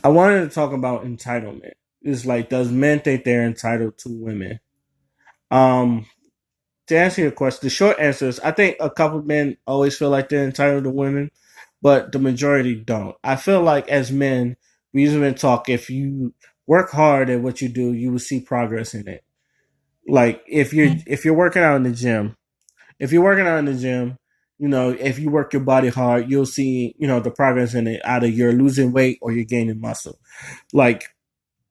I wanted to talk about entitlement. It's like, does men think they're entitled to women? Um, to answer your question, the short answer is I think a couple of men always feel like they're entitled to women, but the majority don't. I feel like as men, we usually been talk if you work hard at what you do, you will see progress in it. Like if you're working out in the gym, if you're working out in the gym, if you work your body hard, you'll see, the progress in it. Either you're losing weight or you're gaining muscle. Like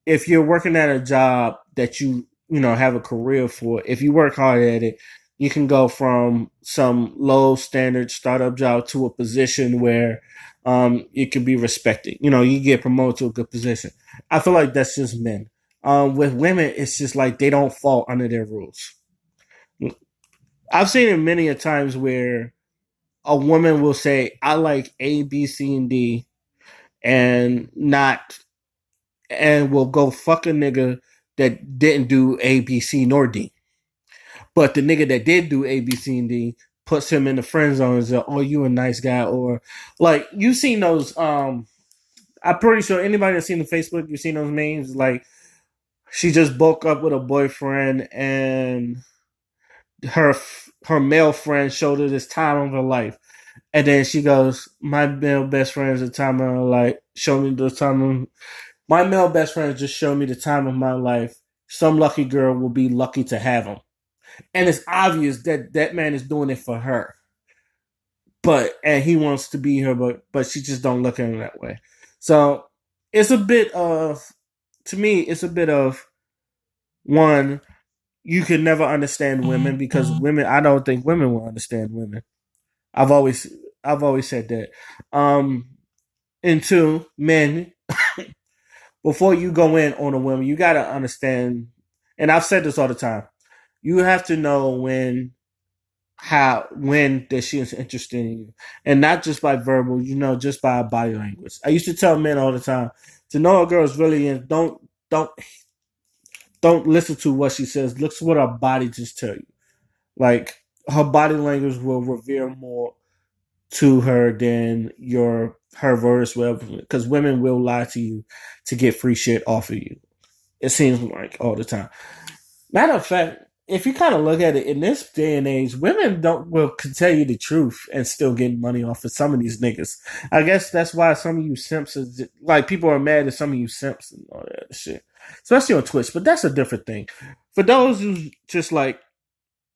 if you're working at a job that you have a career for, if you work hard at it, you can go from some low standard startup job to a position where it could be respected. You get promoted to a good position. I feel like that's just men. With women, it's just like they don't fall under their rules. I've seen it many a times where a woman will say, "I like A, B, C, and D," and not and will go fuck a nigga that didn't do A, B, C, nor D. But the nigga that did do A, B, C, and D puts him in the friend zone and says, "Oh, you a nice guy," or like you've seen those. I'm pretty sure anybody that's seen the Facebook, you've seen those memes. Like she just broke up with a boyfriend, and her male friend showed her this time of her life, and then she goes, "My male best friend is the time of her life. Show me the time of My male best friend just showed me the time of my life. Some lucky girl will be lucky to have him." And it's obvious that that man is doing it for her. And he wants to be her, but she just don't look at him that way. So it's a bit of to me, it's a bit of one, you can never understand women because women I don't think women will understand women. I've always I've always said that. Um and two, men, before you go in on a woman, you gotta understand, and I've said this all the time, you have to know when that she is interested in you. And not just by verbal, just by body language. I used to tell men all the time, to know a girl is really in, don't listen to what she says. Look to what her body just tell you. Like her body language will reveal more to her than your her verse will, because women will lie to you to get free shit off of you. It seems like all the time. Matter of fact, if you kind of look at it in this day and age, women don't will can tell you the truth and still get money off of some of these niggas. I guess that's why some of you simps like people are mad at some of you simps and all that shit, especially on Twitch. But that's a different thing. For those who just like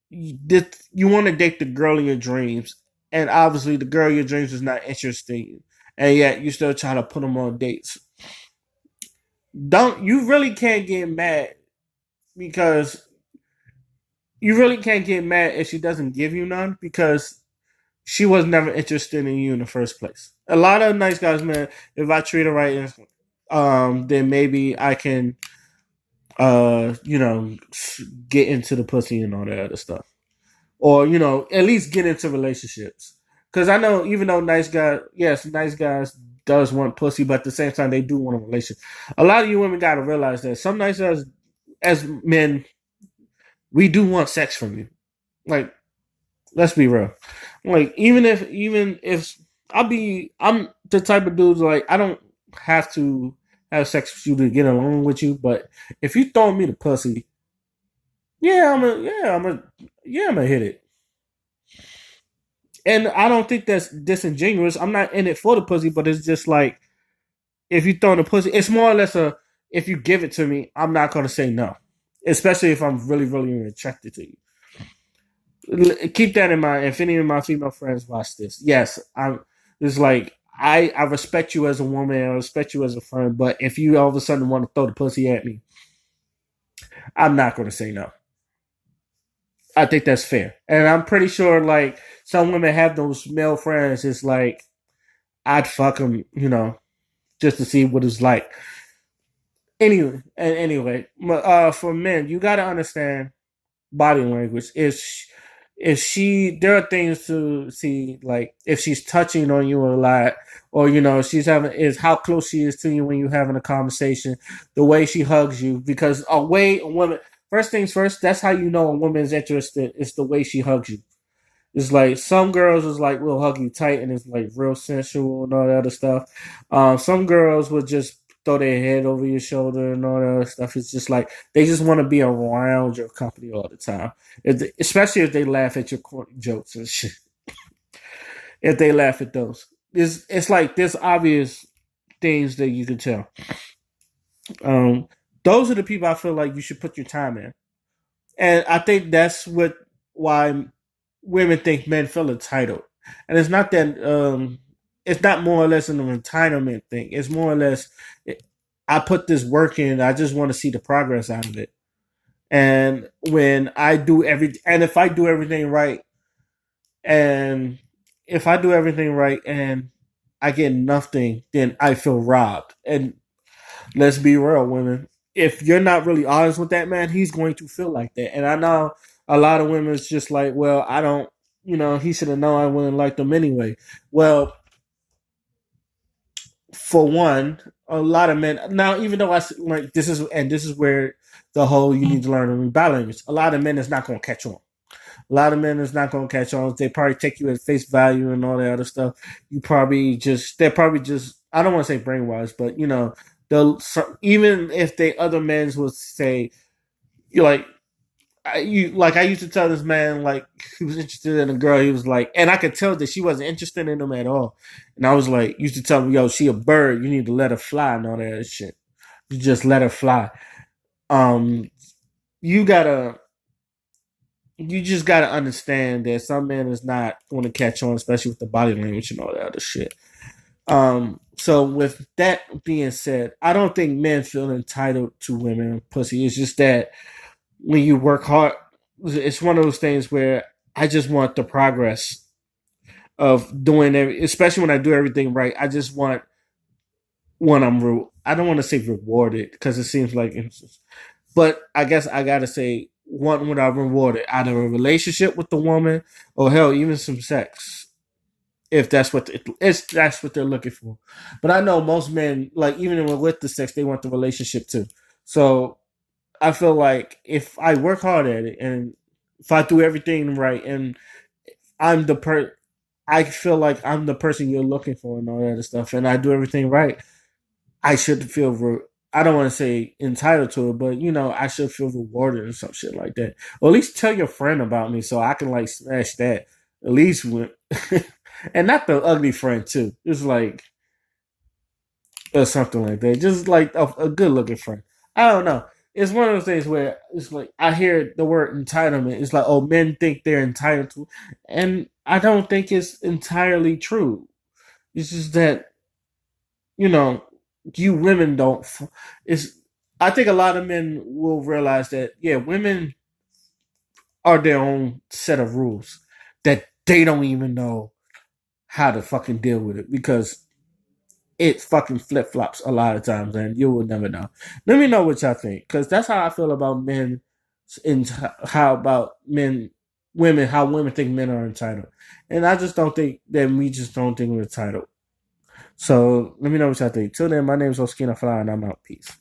you want to date the girl of your dreams, and obviously the girl of your dreams is not interested in you, and yet you still try to put them on dates. Don't you really can't get mad because you really can't get mad if she doesn't give you none because she was never interested in you in the first place. A lot of nice guys, man. If I treat her right, then maybe I can, get into the pussy and all that other stuff, or at least get into relationships. Because I know even though nice guys does want pussy, but at the same time they do want a relationship. A lot of you women got to realize that some nice guys, as men, we do want sex from you. Like, let's be real. Like, even if I'm the type of dude like I don't have to have sex with you to get along with you, but if you throw me the pussy, I'm gonna hit it. And I don't think that's disingenuous. I'm not in it for the pussy, but it's just like if you throw the pussy, it's more or less a if you give it to me, I'm not gonna say no, especially if I'm really really attracted to you. Keep that in mind. If any of my female friends watch this, yes, I'm. It's like I respect you as a woman. I respect you as a friend. But if you all of a sudden want to throw the pussy at me, I'm not going to say no. I think that's fair, and I'm pretty sure like some women have those male friends. It's like I'd fuck them, just to see what it's like. Anyway, for men, you got to understand body language. If she there are things to see, like if she's touching on you a lot, or she's having is how close she is to you when you're having a conversation, the way she hugs you, because a woman, first things first, that's how you know a woman is interested. It's the way she hugs you. It's like some girls is like will hug you tight and it's like real sensual and all that other stuff. Some girls would just throw their head over your shoulder and all that other stuff. It's just like they just want to be around your company all the time. Especially if they laugh at your corny jokes and shit. If they laugh at those, it's like there's obvious things that you can tell. Um, those are the people I feel like you should put your time in, and I think that's why women think men feel entitled, and it's not that it's not more or less an entitlement thing. It's more or less I put this work in. I just want to see the progress out of it, and when I do and if I do everything right, and if I do everything right, and I get nothing, then I feel robbed. And let's be real, women. If you're not really honest with that man, he's going to feel like that. And I know a lot of women is just like, well, I don't, he should have known I wouldn't like them anyway. Well, for one, a lot of men now, even though like this is where the whole you need to learn to rebalance. A lot of men is not going to catch on. A lot of men is not going to catch on. They probably take you at face value and all that other stuff. They're probably just, I don't want to say brainwashed, but they'll, even if they other men would say, you like, I used to tell this man, like, he was interested in a girl. He was like, and I could tell that she wasn't interested in him at all. And I was like, used to tell him, yo, she a bird. You need to let her fly and all that shit. You just let her fly. Um, you gotta, you just gotta understand that some men is not going to catch on, especially with the body language and all that other shit. So with that being said, I don't think men feel entitled to women and pussy. It's just that when you work hard, it's one of those things where I just want the progress of doing especially when I do everything right. I just want when I don't want to say rewarded because it seems like, but I guess I gotta say want what I rewarded, either a relationship with the woman or hell, even some sex, if that's what they're looking for. But I know most men, like even with the sex, they want the relationship too. So I feel like if I work hard at it and if I do everything right and I'm the I feel like I'm the person you're looking for and all that other stuff, and I do everything right, I should feel. I don't want to say entitled to it, but I should feel rewarded or some shit like that. Or at least tell your friend about me so I can like smash that. At least with, and not the ugly friend too. It's like or something like that. Just like a good looking friend. I don't know. It's one of those things where it's like I hear the word entitlement. It's like, oh, men think they're entitled to, and I don't think it's entirely true. It's just that you know you women don't. It's I think a lot of men will realize that yeah, women are their own set of rules that they don't even know how to fucking deal with it because it fucking flip flops a lot of times, and you will never know. Let me know what y'all think, because that's how I feel about men, and how about women, how women think men are entitled, and I just don't think that we just don't think we're entitled. So let me know what y'all think. Till then, my name is Oskina Fly, and I'm out. Peace.